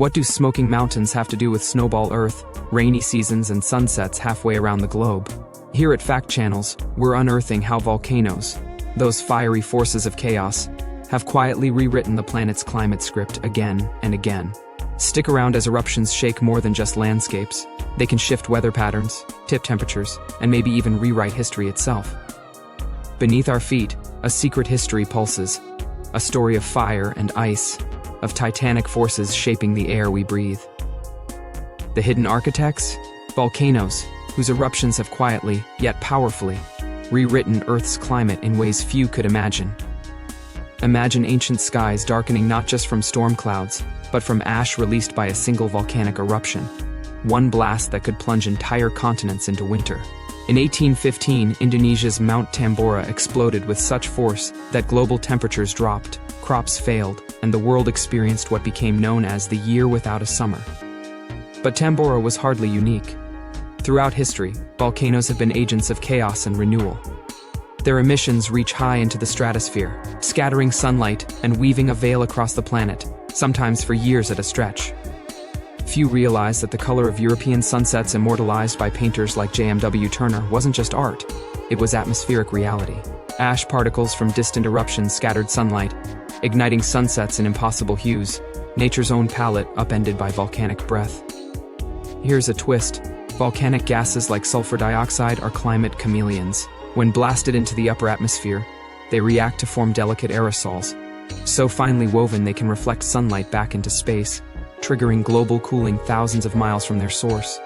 What do smoking mountains have to do with snowball Earth, rainy seasons and sunsets halfway around the globe? Here at Fact Channels, we're unearthing how volcanoes, those fiery forces of chaos, have quietly rewritten the planet's climate script again and again. Stick around as eruptions shake more than just landscapes. They can shift weather patterns, tip temperatures, and maybe even rewrite history itself. Beneath our feet, a secret history pulses, a story of fire and ice, of titanic forces shaping the air we breathe. The hidden architects? Volcanoes, whose eruptions have quietly, yet powerfully, rewritten Earth's climate in ways few could imagine. Imagine ancient skies darkening not just from storm clouds, but from ash released by a single volcanic eruption. One blast that could plunge entire continents into winter. In 1815, Indonesia's Mount Tambora exploded with such force that global temperatures dropped, crops failed, and the world experienced what became known as the year without a summer. But Tambora was hardly unique. Throughout history, volcanoes have been agents of chaos and renewal. Their emissions reach high into the stratosphere, scattering sunlight and weaving a veil across the planet, sometimes for years at a stretch. Few realize that the color of European sunsets immortalized by painters like J.M.W. Turner wasn't just art, it was atmospheric reality. Ash particles from distant eruptions scattered sunlight, igniting sunsets in impossible hues, nature's own palette upended by volcanic breath. Here's a twist: volcanic gases like sulfur dioxide are climate chameleons. When blasted into the upper atmosphere, they react to form delicate aerosols, so finely woven they can reflect sunlight back into space, triggering global cooling thousands of miles from their source.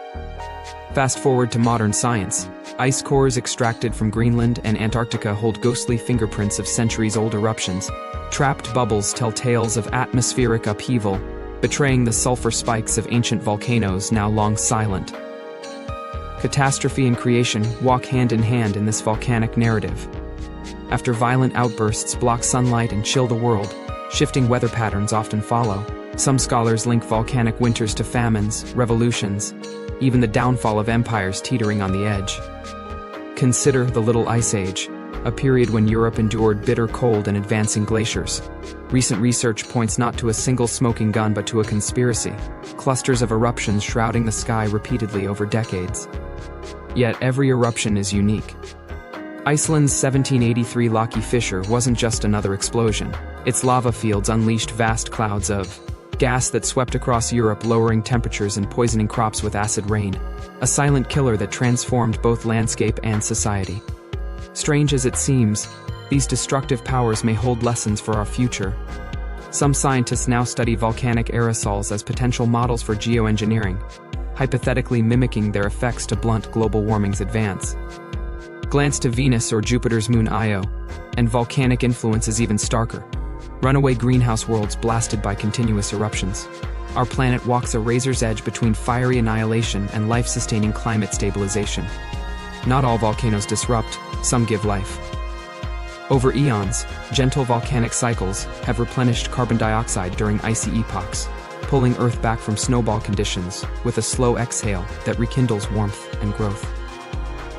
Fast forward to modern science. Ice cores extracted from Greenland and Antarctica hold ghostly fingerprints of centuries-old eruptions. Trapped bubbles tell tales of atmospheric upheaval, betraying the sulfur spikes of ancient volcanoes now long silent. Catastrophe and creation walk hand in hand in this volcanic narrative. After violent outbursts block sunlight and chill the world, shifting weather patterns often follow. Some scholars link volcanic winters to famines, revolutions, even the downfall of empires teetering on the edge. Consider the Little Ice Age, a period when Europe endured bitter cold and advancing glaciers. Recent research points not to a single smoking gun but to a conspiracy, clusters of eruptions shrouding the sky repeatedly over decades. Yet every eruption is unique. Iceland's 1783 Loki Fissure wasn't just another explosion. Its lava fields unleashed vast clouds of gas that swept across Europe, lowering temperatures and poisoning crops with acid rain. A silent killer that transformed both landscape and society. Strange as it seems, these destructive powers may hold lessons for our future. Some scientists now study volcanic aerosols as potential models for geoengineering, hypothetically mimicking their effects to blunt global warming's advance. Glance to Venus or Jupiter's moon Io, and volcanic influence is even starker. Runaway greenhouse worlds blasted by continuous eruptions. Our planet walks a razor's edge between fiery annihilation and life-sustaining climate stabilization. Not all volcanoes disrupt, some give life. Over eons, gentle volcanic cycles have replenished carbon dioxide during icy epochs, pulling Earth back from snowball conditions with a slow exhale that rekindles warmth and growth.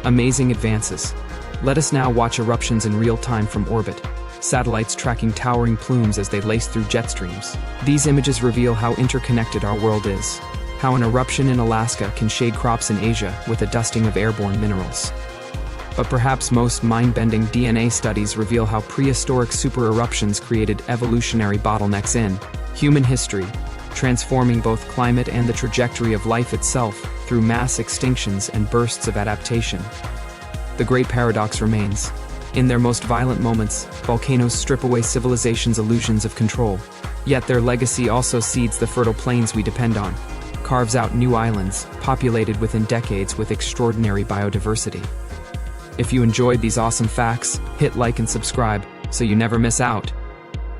Amazing advances. Let us now watch eruptions in real time from orbit. Satellites tracking towering plumes as they lace through jet streams. These images reveal how interconnected our world is. How an eruption in Alaska can shade crops in Asia with a dusting of airborne minerals. But perhaps most mind-bending DNA studies reveal how prehistoric super-eruptions created evolutionary bottlenecks in human history, transforming both climate and the trajectory of life itself through mass extinctions and bursts of adaptation. The great paradox remains. In their most violent moments, volcanoes strip away civilization's illusions of control. Yet their legacy also seeds the fertile plains we depend on, carves out new islands, populated within decades with extraordinary biodiversity. If you enjoyed these awesome facts, hit like and subscribe so you never miss out.